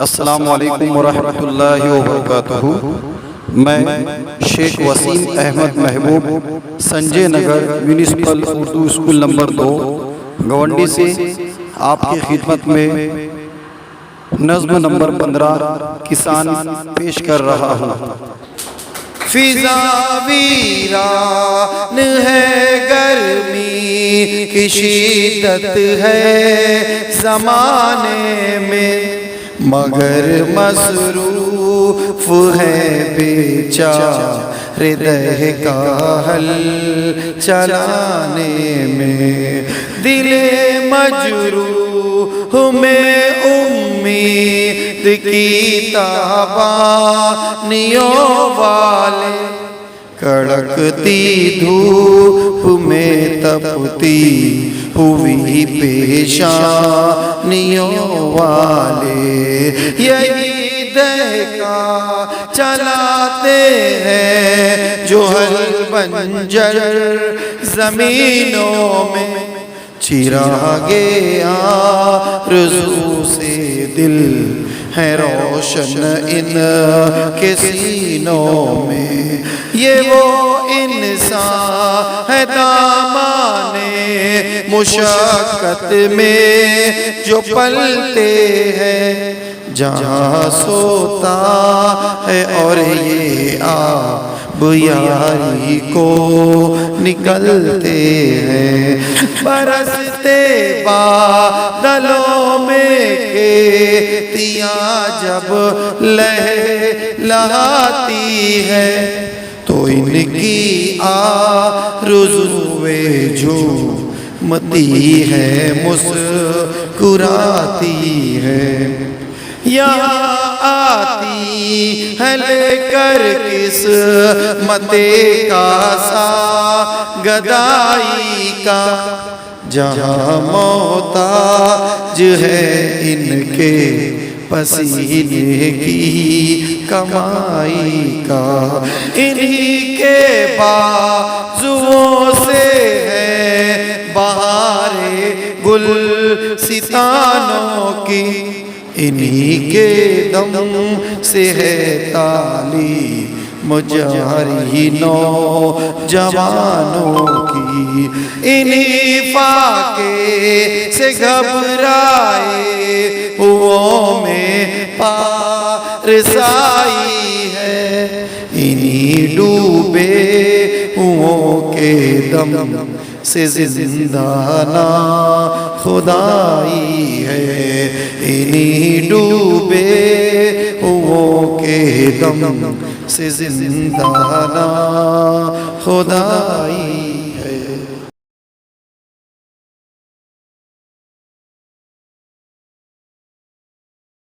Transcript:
السلام علیکم ورحمۃ اللہ وبرکاتہ۔ میں شیخ وسیم احمد محبوب Sanjay Nagar municipal Urdu school number 2 Gondi سے آپ کی خدمت میں نظم نمبر 15 کسان پیش کر رہا ہوں۔ فضا ویران ہے، گرمی کی شدت ہے زمانے میں، مگر مصروف ہے بیچارے دہ کا حل چلانے میں، دل مجروح میں امید کی تابانیوں والے، کڑکتی دھوپ میں تپتی ہوئی پیشانیوں والے، یہی دہکا چلاتے ہیں جو حل بنجر زمینوں میں، چراغے آرزو سے دل ہے روشن ان کے سینوں میں، یہ وہ انسان ہے دامانے مشقت میں جو پلتے ہیں، جہاں سوتا ہے اور یہ آب یاری کو نکلتے ہیں، برستے بادلوں میں کھیتیاں جب لہلاتی ہے، تو ان کی آرزوئے جھومتی ہے مسکراتی ہے، یہاں آتی ہے لے کر قسمت کا سا گدائی کا، جہاں محتاج ہے ان کے پسینے کی کمائی کا، انہی کے بازوؤں سے ہے بہار گلستانوں کی، انہی کے دم سے ہے تعلیم جاری نوجوانوں کی، انہی فاقے سے گھبرائے ہوں میں پارسائی ہے، انہی ڈوبے ہوں کے دم سے زندانہ خدائی ہے، انہی ڈوبے ہوں کے دم سے زندانہ خدائی